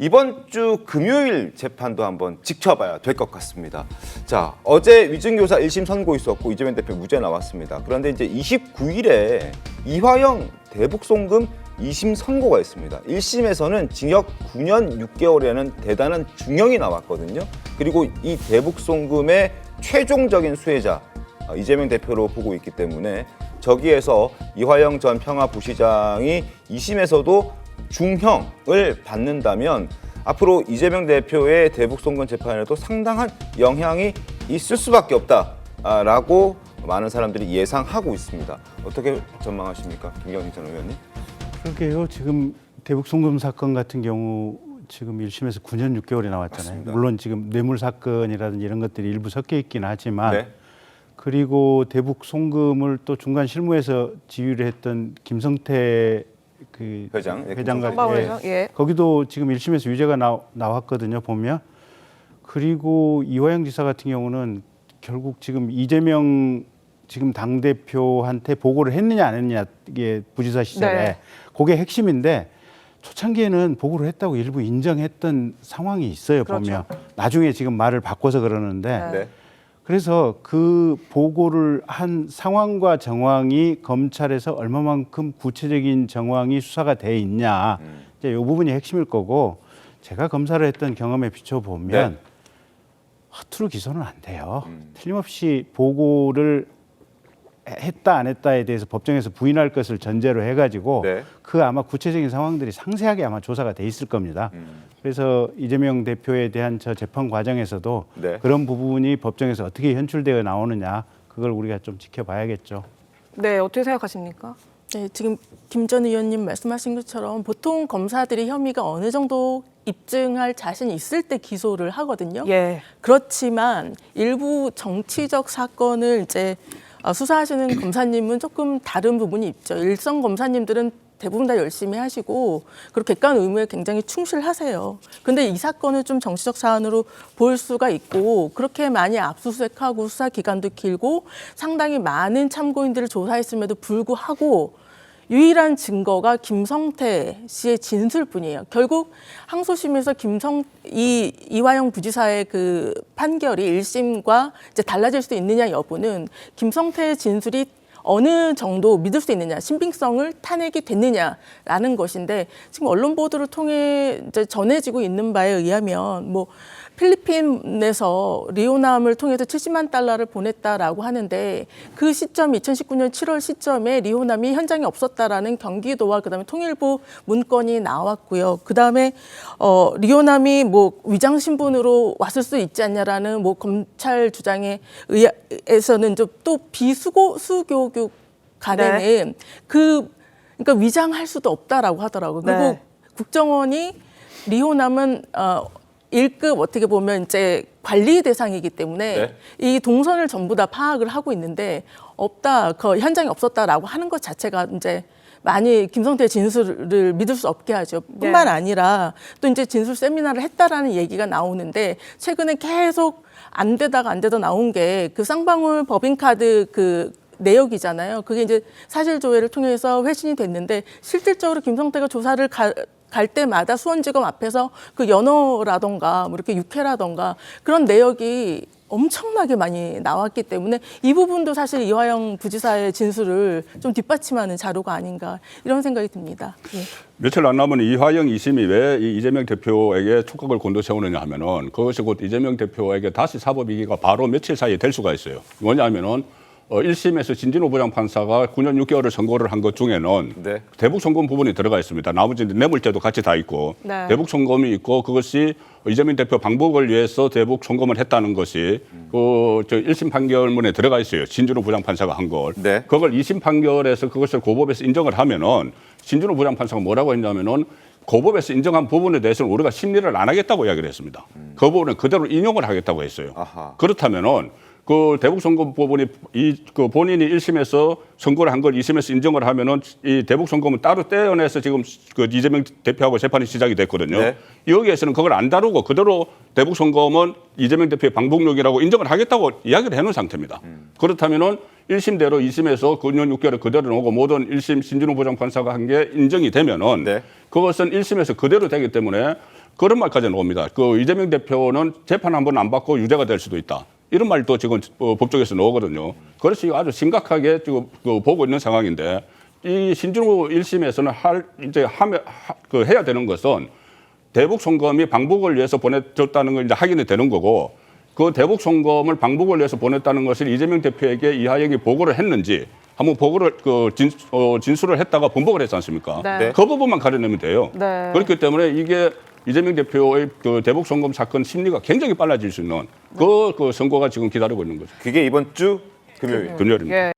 이번 주 금요일 재판도 한번 지켜봐야 될 것 같습니다. 자, 어제 위증교사 1심 선고 있었고 이재명 대표 무죄 나왔습니다. 그런데 이제 29일에 이화영 대북송금 2심 선고가 있습니다. 1심에서는 징역 9년 6개월이라는 대단한 중형이 나왔거든요. 그리고 이 대북송금의 최종적인 수혜자 이재명 대표로 보고 있기 때문에 저기에서 이화영 전 평화부시장이 2심에서도 중형을 받는다면 앞으로 이재명 대표의 대북송금 재판에도 상당한 영향이 있을 수밖에 없다라고 많은 사람들이 예상하고 있습니다. 어떻게 전망하십니까, 김경진 전 의원님? 그러게요. 지금 대북송금 사건 같은 경우 지금 1심에서 9년 6개월이 나왔잖아요. 맞습니다. 물론 지금 뇌물 사건이라든지 이런 것들이 일부 섞여 있긴 하지만 네. 그리고 대북송금을 또 중간 실무에서 지휘를 했던 김성태 그 회장과 정방울회장, 예. 거기도 지금 1심에서 유죄가 나왔거든요. 보면 그리고 이화영 지사 같은 경우는 결국 지금 이재명 지금 당 대표한테 보고를 했느냐 안 했느냐 이게 부지사 시절에 네. 그게 핵심인데 초창기에는 보고를 했다고 일부 인정했던 상황이 있어요. 그렇죠. 보면 나중에 지금 말을 바꿔서 그러는데. 네. 그래서 그 보고를 한 상황과 정황이 검찰에서 얼마만큼 구체적인 정황이 수사가 돼 있냐 이제 이 부분이 핵심일 거고 제가 검사를 했던 경험에 비춰보면 네. 허투루 기소는 안 돼요. 틀림없이 보고를 했다 안 했다에 대해서 법정에서 부인할 것을 전제로 해가지고 네. 그 아마 구체적인 상황들이 상세하게 아마 조사가 돼 있을 겁니다. 그래서 이재명 대표에 대한 저 재판 과정에서도 네. 그런 부분이 법정에서 어떻게 현출되어 나오느냐 그걸 우리가 좀 지켜봐야겠죠. 네, 어떻게 생각하십니까? 네, 지금 김 전 의원님 말씀하신 것처럼 보통 검사들이 혐의가 어느 정도 입증할 자신이 있을 때 기소를 하거든요. 예. 그렇지만 일부 정치적 사건을 이제 수사하시는 검사님은 조금 다른 부분이 있죠. 일선 검사님들은 대부분 다 열심히 하시고 그리고 객관 의무에 굉장히 충실하세요. 근데 이 사건을 좀 정치적 사안으로 볼 수가 있고 그렇게 많이 압수수색하고 수사 기간도 길고 상당히 많은 참고인들을 조사했음에도 불구하고 유일한 증거가 김성태 씨의 진술뿐이에요. 결국 항소심에서 이화영 부지사의 그 판결이 1심과 이제 달라질 수 있느냐 여부는 김성태의 진술이 어느 정도 믿을 수 있느냐, 신빙성을 탄핵이 됐느냐라는 것인데 지금 언론 보도를 통해 이제 전해지고 있는 바에 의하면 뭐 필리핀에서 리오남을 통해서 70만 달러를 보냈다라고 하는데 그 시점 2019년 7월 시점에 리오남이 현장에 없었다라는 경기도와 그다음에 통일부 문건이 나왔고요. 그다음에 리오남이 뭐 위장 신분으로 왔을 수 있지 않냐라는 뭐 검찰 주장에 의해서는 좀 또 수교육 간에는 그러니까 위장할 수도 없다라고 하더라고요. 그리고 네. 국정원이 리오남은 1급 어떻게 보면 이제 관리 대상이기 때문에 네. 이 동선을 전부 다 파악을 하고 있는데 없다, 그 현장에 없었다라고 하는 것 자체가 이제 많이 김성태의 진술을 믿을 수 없게 하죠. 뿐만 아니라 또 이제 진술 세미나를 했다라는 얘기가 나오는데 최근에 계속 안 되다 나온 게 그 쌍방울 법인카드 그 내역이잖아요. 그게 이제 사실 조회를 통해서 회신이 됐는데 실질적으로 김성태가 조사를 갈 때마다 수원지검 앞에서 그 연어라던가 뭐 이렇게 육회라던가 그런 내역이 엄청나게 많이 나왔기 때문에 이 부분도 사실 이화영 부지사의 진술을 좀 뒷받침하는 자료가 아닌가 이런 생각이 듭니다. 예. 며칠 안 남은 이화영 2심이 왜 이재명 대표에게 촉각을 곤두세우느냐 하면은 그것이 곧 이재명 대표에게 다시 사법이기가 바로 며칠 사이에 될 수가 있어요. 뭐냐면은 1심에서 진진호 부장판사가 9년 6개월을 선고를 한 것 중에는 네. 대북송금 부분이 들어가 있습니다. 나머지 뇌물죄도 같이 다 있고 네. 대북송금이 있고 그것이 이재명 대표 방북을 위해서 대북송금을 했다는 것이 저 1심 판결문에 들어가 있어요. 진진호 부장판사가 한 걸. 네. 그걸 2심 판결에서 그것을 고법에서 인정을 하면은 진진호 부장판사가 뭐라고 했냐면은 고법에서 인정한 부분에 대해서는 우리가 심리를 안 하겠다고 이야기를 했습니다. 그 부분은 그대로 인용을 하겠다고 했어요. 아하. 그렇다면은 그 대북송금 부분이 그 본인이 1심에서 선고를 한 걸 2심에서 인정을 하면은 이 대북송금은 따로 떼어내서 지금 그 이재명 대표하고 재판이 시작이 됐거든요. 네. 여기에서는 그걸 안 다루고 그대로 대북송금은 이재명 대표의 방북력이라고 인정을 하겠다고 이야기를 해놓은 상태입니다. 그렇다면은 1심대로 2심에서 9년 6개월을 그대로 놓고 모든 1심 신진호 부장판사가 한 게 인정이 되면은 네. 그것은 1심에서 그대로 되기 때문에 그런 말까지 나옵니다. 그 이재명 대표는 재판 한 번 안 받고 유죄가 될 수도 있다. 이런 말도 지금 법조계에서 나오거든요. 그래서 아주 심각하게 지금 보고 있는 상황인데 이 신준호 1심에서는 해야 되는 것은 대북 송금이 방북을 위해서 보내줬다는 걸 이제 확인이 되는 거고 그 대북 송금을 방북을 위해서 보냈다는 것을 이재명 대표에게 이하영이 보고를 했는지 한번 보고를 진술을 했다가 번복을 했지 않습니까? 네. 그 부분만 가려내면 돼요. 네. 그렇기 때문에 이게 이재명 대표의 그 대북 송금 사건 심리가 굉장히 빨라질 수 있는 그 선고가 지금 기다리고 있는 거죠. 그게 이번 주 금요일. 금요일입니다. 예.